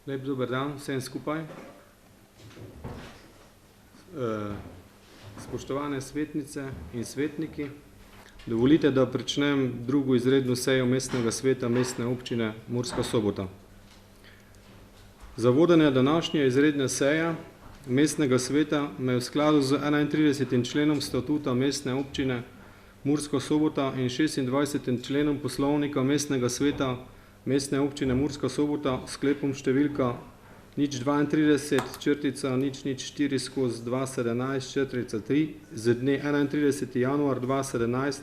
Lep dober dan vsem skupaj. Spoštovane svetnice in svetniki, dovolite, da pričnem drugo izredno sejo mestnega sveta Mestne občine Murska Sobota. Za vodenje današnje izredne seje mestnega sveta me v skladu z 31. členom statuta Mestne občine Murska Sobota in 26. členom poslovnika mestnega sveta Mestne občine Murska Sobota sklepom številka 020-004/217/3 z dne 31. januar 2017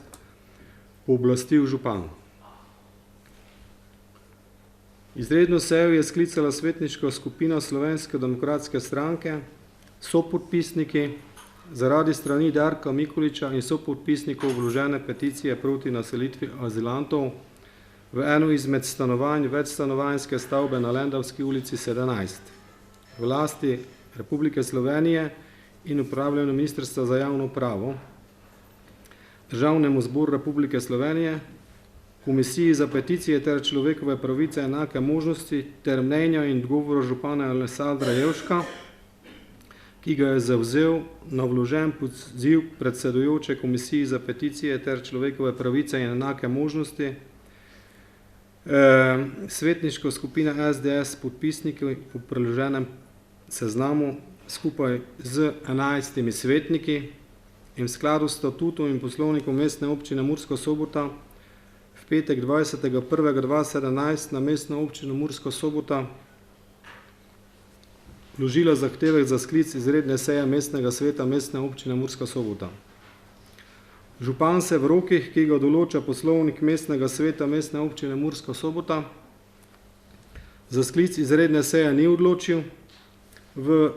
pooblastil župan. Izredno sejo je sklicala svetniška skupina Slovenske demokratske stranke, sopodpisniki zaradi strani Darka Mikuliča in sopodpisnikov vložene peticije proti naselitvi azilantov v eno izmed stanovanj večstanovanjske stavbe na Lendavski ulici 17 v lasti Republike Slovenije in upravljanju Ministrstva za javno upravo, Državnemu zboru Republike Slovenije, Komisiji za peticije ter človekove pravice enake možnosti ter mnenja in odgovora župana Alessandra Jevška, ki ga je zavzel na vložen poziv predsedujoče Komisiji za peticije ter človekove pravice in enake možnosti, svetniška skupina SDS podpisniki po priloženem seznamu skupaj z 11 svetniki in v skladu s statutom in poslovnikom Mestne občine Murska Sobota v petek 20.1.2017 na Mestno občino Murska Sobota vložila zahtevek za sklic izredne seje mestnega sveta Mestne občine Murska Sobota. Župan se v rokih, ki ga določa poslovnik mestnega sveta Mestne občine Murska Sobota, za sklic izredne seje ni odločil. V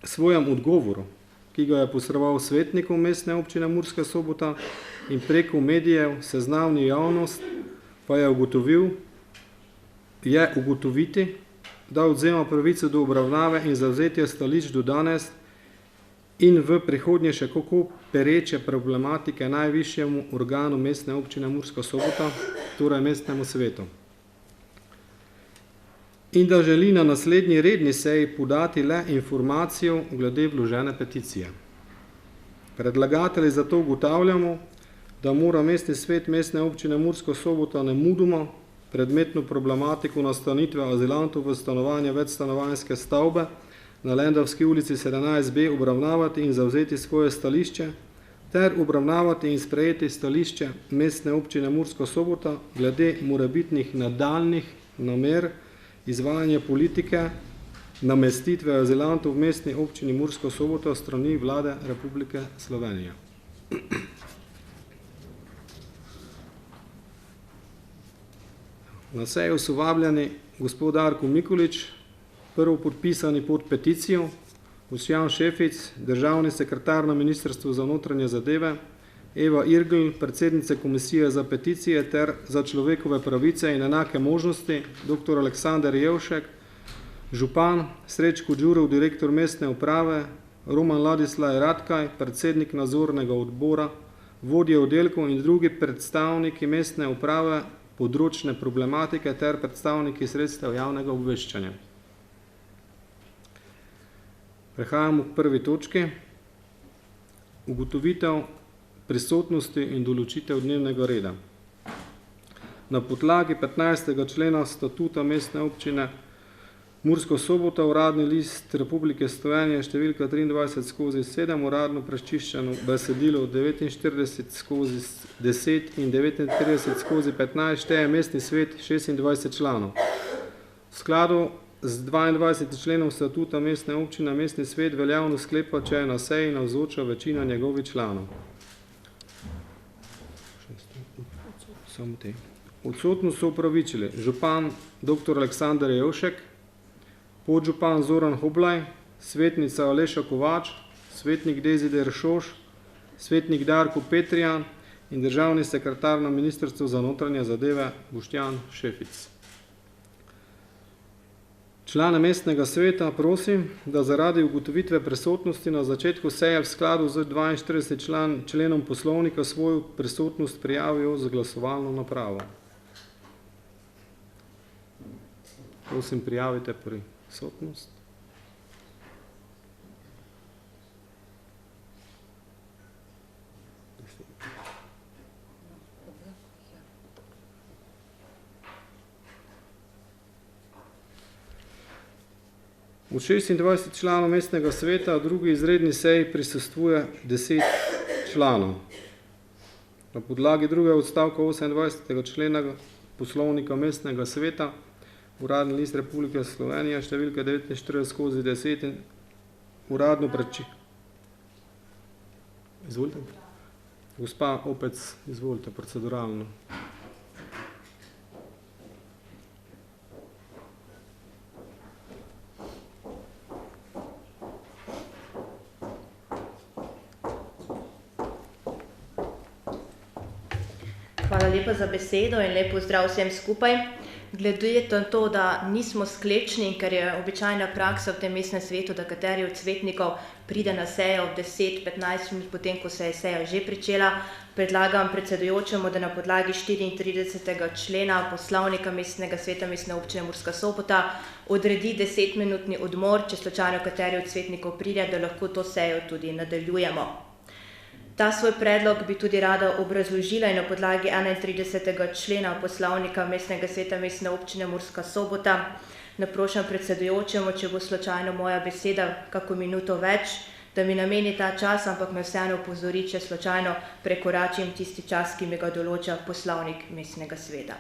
svojem odgovoru, ki ga je posredoval svetnikom Mestne občine Murska Sobota in preko medijev seznanil javnost, pa je ugotoviti, da odvzema pravico do obravnave in zavzetja stališč do danes in v prihodnje še kako pereče problematike najvišjemu organu Mestne občine Murska Sobota, torej Mestnemu svetu. In da želi na naslednji redni seji podati le informacijo glede vložene peticije. Predlagatelji zato ugotavljamo, da mora Mestni svet Mestne občine Murska Sobota nemudoma predmetno problematiko nastanitve azilantov v stanovanje večstanovanjske stavbe na Lendavski ulici 17b obravnavati in zavzeti svoje stališče ter obravnavati in sprejeti stališče Mestne občine Murska Sobota glede morebitnih nadaljnjih namer izvajanja politike namestitve azilantov v Mestni občini Murska Sobota strani Vlade Republike Slovenije. Na sejo so vabljeni gospod Darko Mikulič, prvo podpisani pod peticijo, Boštjan Šefic, državni sekretar na Ministrstvu za notranje zadeve, Eva Irgl, predsednica Komisije za peticije ter za človekove pravice in enake možnosti, dr. Aleksander Jevšek, župan, Srečko Đurov, direktor mestne uprave, Roman Ladislaj Radkaj, predsednik nadzornega odbora, vodje oddelkov in drugi predstavniki mestne uprave, področne problematike ter predstavniki sredstev javnega obveščanja. Prehajamo k prvi točki. Ugotovitev prisotnosti in določitev dnevnega reda. Na podlagi 15. člena statuta Mestne občine Murska Sobota uradni list Republike Slovenije številka 23/7 uradno prečiščeno besedilo 49/10 in 39/15 šteje Mestni svet 26 članov. V skladu z 22. členom statuta Mestne občine Mestni svet veljavno sklepa, če je na seji navzoča večina njegovih članov. Odsotno so upravičili župan dr. Aleksander Jevšek, podžupan Zoran Hoblaj, svetnica Aleša Kovač, svetnik Dezider Šoš, svetnik Darko Petrijan in državni sekretar na Ministrstvu za notranje zadeve Boštjan Šefic. Člane mestnega sveta prosim, da zaradi ugotovitve prisotnosti na začetku seje v skladu z 42. členom poslovnika svojo prisotnost prijavijo z glasovalno napravo. Prosim, prijavite prisotnost. Od 26 članov mestnega sveta v drugi izredni seji prisostvuje 10 članov. Na podlagi drugega odstavka 28. člena poslovnika mestnega sveta Uradni list Republike Slovenije številka 49/10 in uradno Izvolite. Gospa Opec, izvolite, proceduralno. Hvala lepa za besedo in lep pozdrav vsem skupaj. Glede na to, da nismo sklečni, ker je običajna praksa v tem mestnem svetu, da kateri od svetnikov pride na sejo 10-15 minut potem, ko se je seja že pričela, predlagam predsedujočemu, da na podlagi 34. člena poslovnika mestnega sveta Mestne občine Murska Sobota odredi 10-minutni odmor, če slučajno kateri od svetnikov pride, da lahko to sejo tudi nadaljujemo. Ta svoj predlog bi tudi rada obrazložila in na podlagi 31. člena poslovnika mestnega sveta Mestne občine Murska Sobota naprošam predsedujočemu, če bo slučajno moja beseda kako minuto več, da mi nameni ta čas, ampak me vseeno opozori, če slučajno prekoračim tisti čas, ki mi ga določa poslovnik mestnega sveta.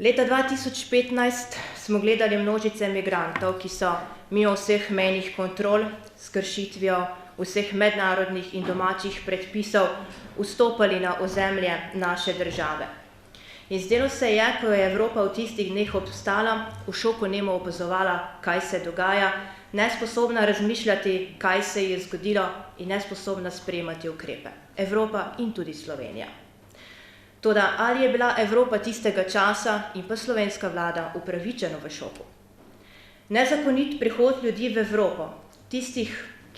Leta 2015 smo gledali množice migrantov, ki so mimo vseh mejnih kontrol s kršitvijo vseh mednarodnih in domačih predpisov vstopali na ozemlje naše države. In zdelo se je, ko je Evropa v tistih dneh obstala, v šoku nemo opazovala, kaj se dogaja, nesposobna razmišljati, kaj se je zgodilo in nesposobna sprejemati ukrepe. Evropa in tudi Slovenija. Toda ali je bila Evropa tistega časa in pa slovenska vlada upravičeno v šoku? Nezakonit prihod ljudi v Evropo, tistih,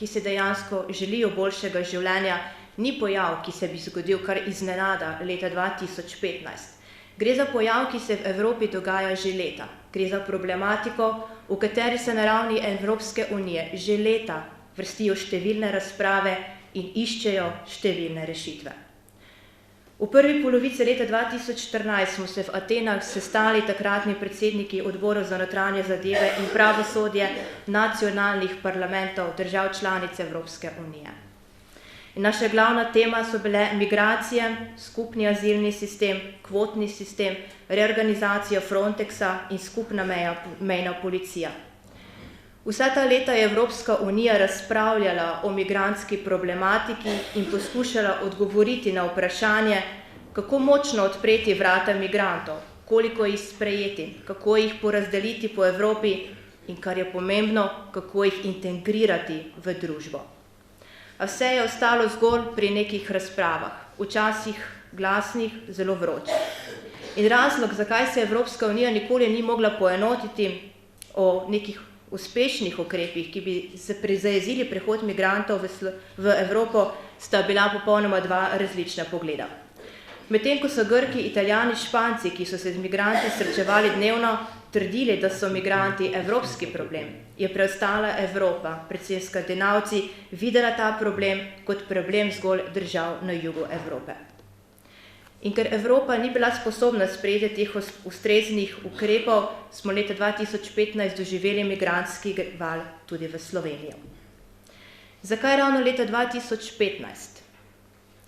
ki se dejansko želijo boljšega življenja, ni pojav, ki se bi zgodil kar iznenada leta 2015. Gre za pojav, ki se v Evropi dogaja že leta. Gre za problematiko, v kateri se na ravni Evropske unije že leta vrstijo številne razprave in iščejo številne rešitve. V prvi polovici leta 2014 smo se v Atenah sestali takratni predsedniki odborov za notranje zadeve in pravosodje nacionalnih parlamentov držav članic Evropske unije. In naša glavna tema so bile migracije, skupni azilni sistem, kvotni sistem, reorganizacija Frontexa in skupna mejna policija. Vsa ta leta je Evropska unija razpravljala o migrantski problematiki in poskušala odgovoriti na vprašanje, kako močno odpreti vrata migrantov, koliko jih sprejeti, kako jih porazdeliti po Evropi in, kar je pomembno, kako jih integrirati v družbo. A vse je ostalo zgolj pri nekih razpravah, včasih glasnih, zelo vročih. In razlog, zakaj se Evropska unija nikoli ni mogla poenotiti o nekih uspešnih ukrepih, ki bi zajezili prehod migrantov v Evropo, sta bila popolnoma dva različna pogleda. Medtem ko so Grki, Italijani, Španci, ki so se z migranti srečevali dnevno, trdili, da so migranti evropski problem, je preostala Evropa, predvsem Skandinavci, videla ta problem kot problem zgolj držav na jugu Evrope. In ker Evropa ni bila sposobna sprejeti teh ustreznih ukrepov, smo leta 2015 doživeli migrantski val tudi v Slovenijo. Zakaj ravno leta 2015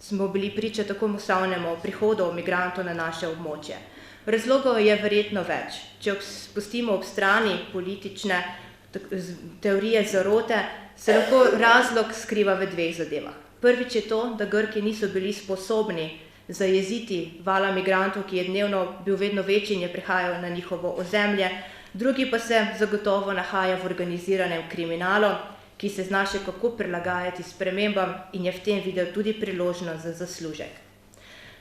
smo bili priča tako masovnemu prihodu migrantov na naše območje? Razlogov je verjetno več. Če spustimo ob strani politične teorije zarote, se lahko razlog skriva v dveh zadevah. Prvič je to, da Grki niso bili sposobni zajeziti vala migrantov, ki je dnevno bil vedno večji in je prihajal na njihovo ozemlje. Drugi pa se zagotovo nahaja v organiziranem kriminalu, ki se zna še kako prilagajati spremembam in je v tem videl tudi priložnost za zaslužek.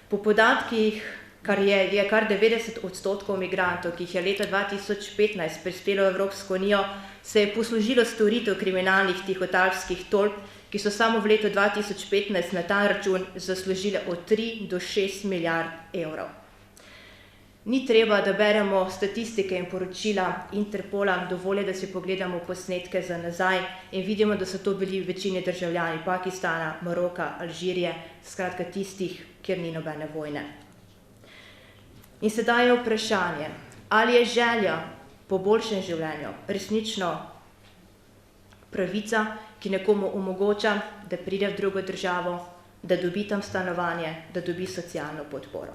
Po podatkih, kar 90% migrantov, ki jih je leta 2015 prispelo v Evropsko unijo, se je poslužilo storitev kriminalnih tihotapskih tolp, ki so samo v letu 2015 na ta račun zaslužile od 3 do 6 milijard evrov. Ni treba, da beremo statistike in poročila Interpola, dovolj je, da si pogledamo posnetke za nazaj in vidimo, da so to bili v večini državljani Pakistana, Maroka, Alžirije, skratka tistih, kjer ni nobene vojne. In sedaj je vprašanje, ali je želja po boljšem življenju resnično pravica, ki nekomu omogoča, da pride v drugo državo, da dobi tam stanovanje, da dobi socialno podporo.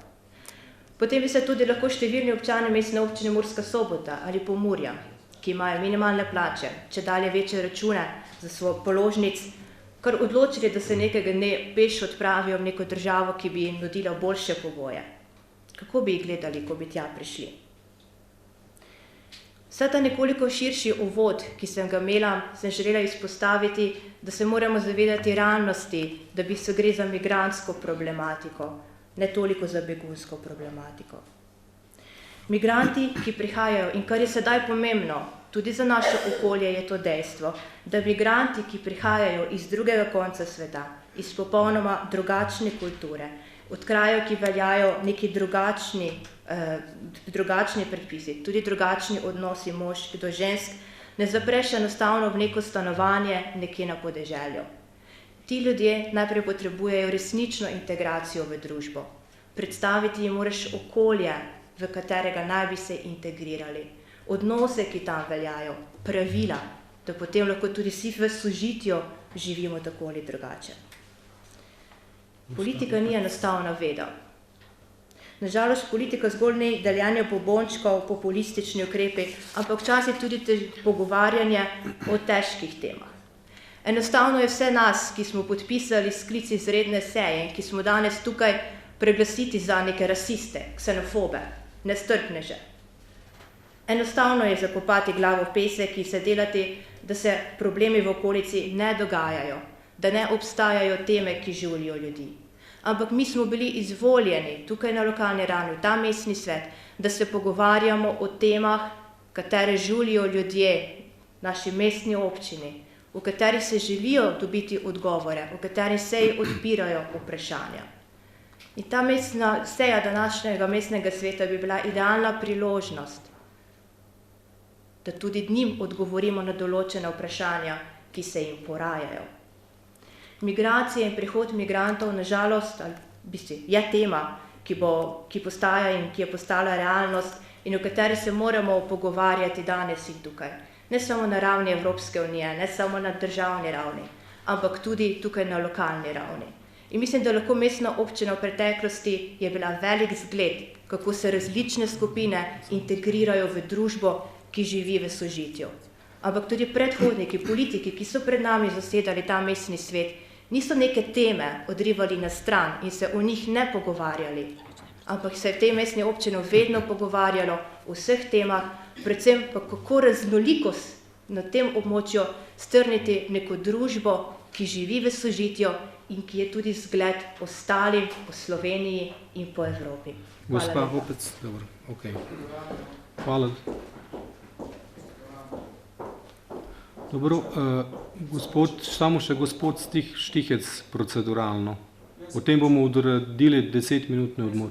Potem bi se tudi lahko številni občani mestne občine Murska Sobota ali Pomurja, ki imajo minimalne plače, čedalje večje račune za svoj položnic, kar odločili, da se nekega dne peš odpravijo v neko državo, ki bi jim nudila boljše pogoje. Kako bi jih gledali, ko bi tja prišli? Vse ta nekoliko širši uvod, ki sem ga imela, sem želela izpostaviti, da se moramo zavedati realnosti, da bi se gre za migrantsko problematiko, ne toliko za begunsko problematiko. Migranti, ki prihajajo, in kar je sedaj pomembno, tudi za naše okolje je to dejstvo, da migranti, ki prihajajo iz drugega konca sveta, iz popolnoma drugačne kulture, od krajev, ki veljajo neki drugačni predpisi, tudi drugačni odnosi mošk do žensk, ne zapreš enostavno v neko stanovanje nekje na podeželju. Ti ljudje najprej potrebujejo resnično integracijo v družbo. Predstaviti jim moraš okolje, v katerega naj bi se integrirali, odnose, ki tam veljajo, pravila, da potem lahko tudi vsi v sožitju živimo tako ali drugače. Politika ni enostavna veda. Nažalost, politika zgolj ni deljenje pobončkov, populistični ukrepi, ampak včasih tudi pogovarjanje o težkih temah. Enostavno je vse nas, ki smo podpisali sklic izredne seje in ki smo danes tukaj, preglasiti za neke rasiste, ksenofobe, nestrpneže. Enostavno je zakopati glavo v pesek in se delati, da se problemi v okolici ne dogajajo, da ne obstajajo teme, ki žulijo ljudi. Ampak mi smo bili izvoljeni tukaj na lokalni ravni, v ta mestni svet, da se pogovarjamo o temah, katere žulijo ljudje, naši mestni občini, v kateri se želijo dobiti odgovore, v kateri se odpirajo vprašanja. In ta seja današnjega mestnega sveta bi bila idealna priložnost, da tudi njim odgovorimo na določena vprašanja, ki se jim porajajo. Migracije in prihod migrantov, nažalost, je tema, ki postaja in ki je postala realnost in o kateri se moramo pogovarjati danes in tukaj. Ne samo na ravni Evropske unije, ne samo na državni ravni, ampak tudi tukaj na lokalni ravni. In mislim, da lahko mestna občina v preteklosti je bila velik zgled, kako se različne skupine integrirajo v družbo, ki živi v sožitju. Ampak tudi predhodniki, politiki, ki so pred nami zasedali ta mestni svet, niso neke teme odrivali na stran in se o njih ne pogovarjali, ampak se v tej mestni občini vedno pogovarjalo o vseh temah, predvsem pa kako raznolikost na tem območju strniti neko družbo, ki živi v sožitju in ki je tudi zgled ostalim po Sloveniji in po Evropi. Gospa Opec, dobro, okej. Hvala. Dobro, samo še gospod Štihec proceduralno. Potem bomo odredili 10-minutni odmor.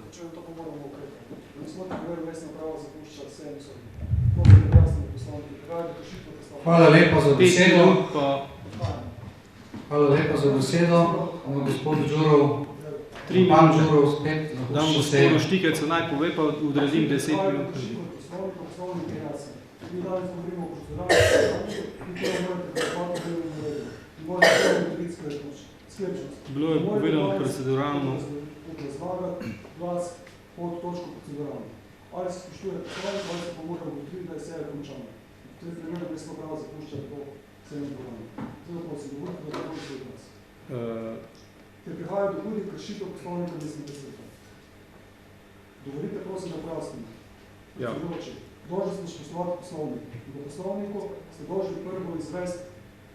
Hvala lepa za besedo. Hvala lepa za besedo. Gospod Đurov, pan Đurov spet. Dam gospodu Štihecu naj pove, pa odredim 10 minut. Bilo je povedano proceduralno. Pod točko proceduralno. Ali se spoštuje poslovnik, ali se pa moramo ugotoviti, da je seja končana. To je primer, da smo prav zapuščali to sejno programo. Zato prosim, govorite, da je to svoj glas. Ker prihajajo do hudih kršitev poslovnika mestnega sveta. Dovolite, prosim, da pojasnim. Ja. Dolžni ste spoštovati poslovnik. In po poslovniku ste dolžni prvo izvesti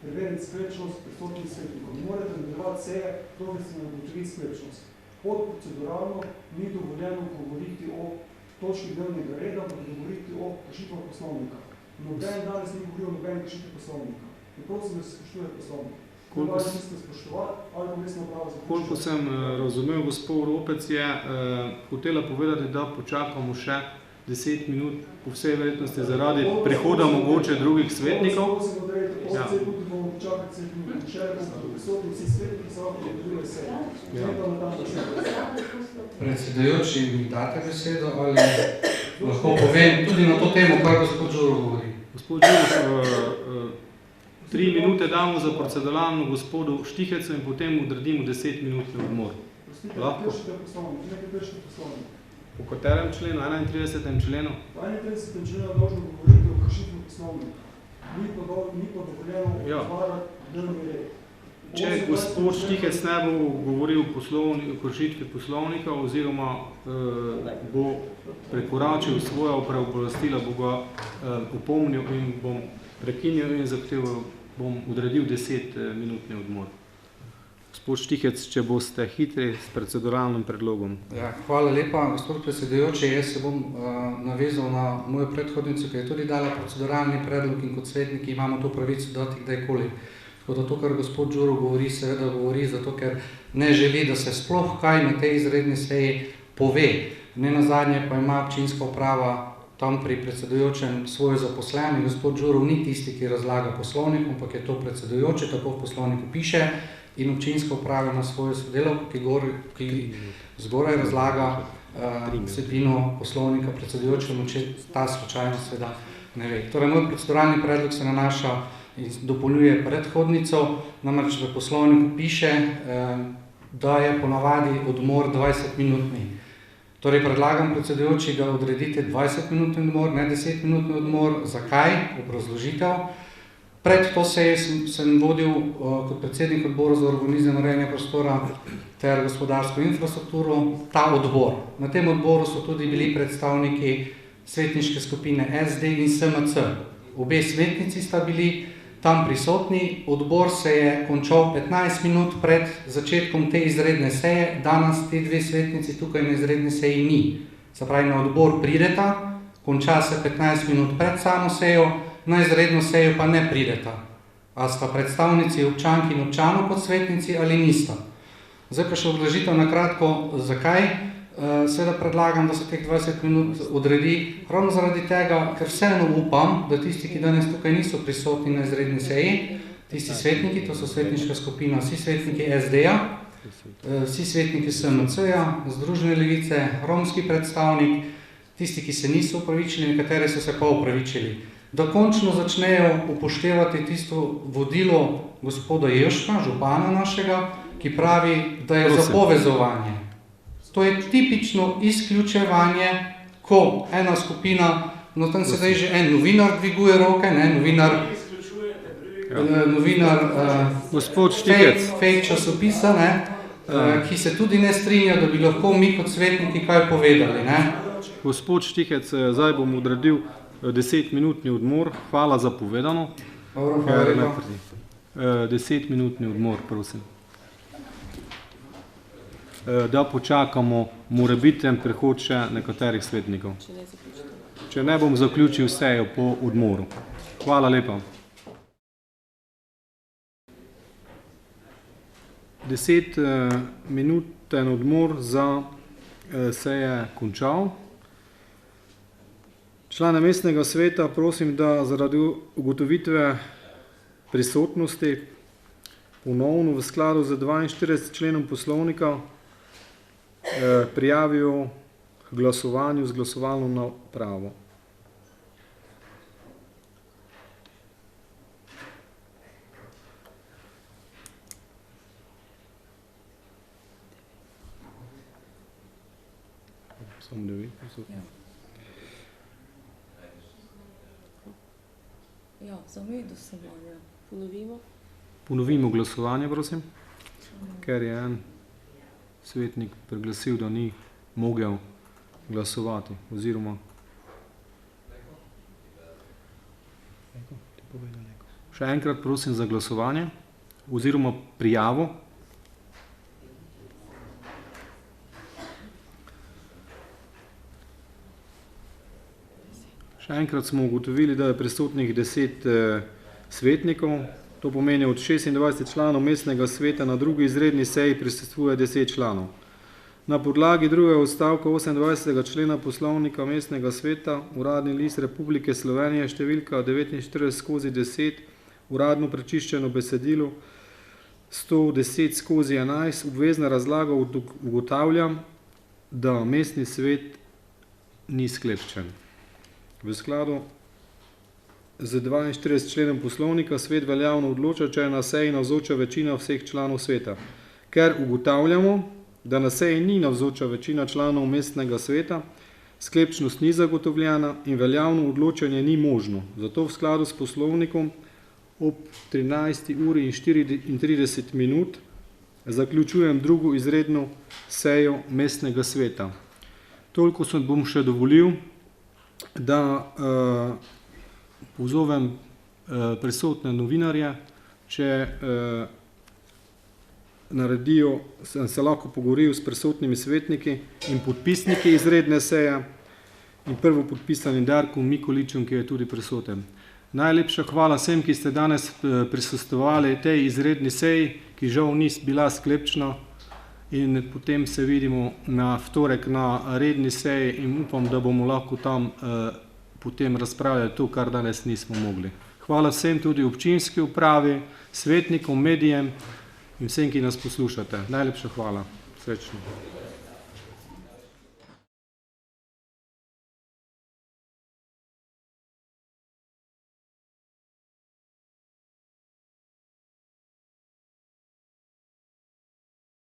preveriti sklepčnost prisotnih svetnikov. Morate nadaljevati seje, dokler ste ugotovili sklepčnost. Pod proceduralno ni dovoljeno govoriti o točki dnevnega reda, ampak govoriti o kršitvah poslovnika. Noben danes ni govoril o nobenih kršitvah poslovnika. In prosim, da se spoštuje poslovnik. Koliko ali niste spoštovali, ali pa mestna uprava zapušča. Koliko sem razumel, gospod Ropec je hotela povedati, da počakamo še 10 minut, po vsej verjetnosti zaradi prihoda mogoče drugih svetnikov. Ja. Predsedujoči, mi date besedo ali lahko povem tudi na to temo, kar gospod Đuro govori? Gospod Đuro, 3 minute damo za proceduralno gospodu Štihecu in potem odredimo 10-minutni odmor. Lahko? Po katerem členu? 31. členu? Po 31. členu je dolžno govoriti o kršitvi poslovnika. Ni pa dovoljeno odvarati dnevni red. Če gospod Štihec ne bo govoril o kršitvi poslovnika oziroma bo prekoračil svoja preoblasti,la bo ga opomnil in bom prekinil in zahteval, bom odredil 10-minutni odmor. Gospod Štihec, če boste hitri s proceduralnim predlogom. Ja, hvala lepa, gospod predsedujoči. Jaz se bom navezal na mojo predhodnico, ki je tudi dala proceduralni predlog in kot svetniki imamo to pravico dati kdajkoli. Tako da to, kar gospod Đuro govori, seveda govori zato, ker ne želi, da se sploh kaj na tej izredni seji pove. Nenazadnje pa ima občinska uprava tam pri predsedujočem svoje zaposlene. Gospod Đuro ni tisti, ki razlaga poslovnik, ampak je to predsedujoči, tako v poslovniku piše, in občinska uprava ima svojo sodelavko, ki zgoraj razlaga vsebino poslovnika predsedujočemu, če ta slučajno seveda ne ve. Torej, moj proceduralni predlog se nanaša in dopolnjuje predhodnico, namreč v poslovniku piše, da je ponavadi odmor 20-minutni. Torej, predlagam predsedujoči, da odredite 20-minutni odmor, ne 10-minutni odmor. Zakaj? Obrazložitev. Pred to sejo sem vodil kot predsednik odbora za urbanizem, urejanje prostora ter gospodarsko infrastrukturo ta odbor. Na tem odboru so tudi bili predstavniki svetniške skupine SD in SMC. Obe svetnici sta bili tam prisotni. Odbor se je končal 15 minut pred začetkom te izredne seje. Danes te dve svetnici tukaj na izredni seji ni. Se pravi, na odbor prideta, konča se 15 minut pred samo sejo, na izredno sejo pa ne prideta. A sta predstavnici občank in občanov kot svetnici ali nista. Zdaj pa še obrazložitev na kratko, zakaj. Seveda predlagam, da se teh 20 minut odredi ravno zaradi tega, ker vseeno upam, da tisti, ki danes tukaj niso prisotni na izredni seji, tisti svetniki, to so svetniška skupina, vsi svetniki SD-ja, vsi svetniki SMC-ja, Združene levice, romski predstavnik, tisti, ki se niso upravičili, nekateri so se pa upravičili, da končno začnejo upoštevati tisto vodilo gospoda Jevška, župana našega, ki pravi, da je za povezovanje. To je tipično izključevanje, ko ena skupina, no tam se zdaj že en novinar dviguje roke, ne, novinar fake časopisa, ne, ki se tudi ne strinja, da bi lahko mi kot svetniki kaj povedali, ne. Gospod Štihec, zdaj bom odredil 10-minutni odmor. Hvala za povedano. 10-minutni odmor, prosim. Da počakamo morebiten prihod še nekaterih svetnikov. Če ne bom zaključil sejo po odmoru. Hvala lepa. 10-minuten odmor za seje končal. Člane mestnega sveta prosim, da zaradi ugotovitve prisotnosti ponovno v skladu z 42 členom poslovnika prijavijo k glasovanju z glasovalno napravo. Samo 9 prisotnih. Ja, zamedo se malo. Ponovimo. Ponovimo glasovanje, prosim, ker je en svetnik priglasil, da ni mogel glasovati, oziroma še enkrat prosim za glasovanje, oziroma prijavo. Še enkrat smo ugotovili, da je prisotnih 10 svetnikov, To pomeni od 26 članov mestnega sveta na drugi izredni seji prisostvuje 10 članov. Na podlagi drugega odstavka 28. člena poslovnika mestnega sveta Uradni list Republike Slovenije številka 49/10 uradno prečiščeno besedilo 110/11 obvezna razlaga ugotavljam, da mestni svet ni sklepčen. V skladu z 42 členom poslovnika svet veljavno odloča, če je na seji navzoča večina vseh članov sveta. Ker ugotavljamo, da na seji ni navzoča večina članov mestnega sveta, sklepčnost ni zagotovljena in veljavno odločanje ni možno. Zato v skladu s poslovnikom ob 13:34 zaključujem drugo izredno sejo mestnega sveta. Toliko sem bom še dovolil, da pozovem prisotne novinarje, če naredijo, sem se lahko pogovoril s prisotnimi svetniki in podpisniki izredne seje in prvo podpisanim Darkom Mikoličem, ki je tudi prisoten. Najlepša hvala vsem, ki ste danes prisostvovali tej izredni seji, ki žal ni bila sklepčna, in potem se vidimo na vtorek na redni seji in upam, da bomo lahko tam potem razpravljali to, kar danes nismo mogli. Hvala vsem, tudi občinski upravi, svetnikom, medijem in vsem, ki nas poslušate. Najlepša hvala. Srečno.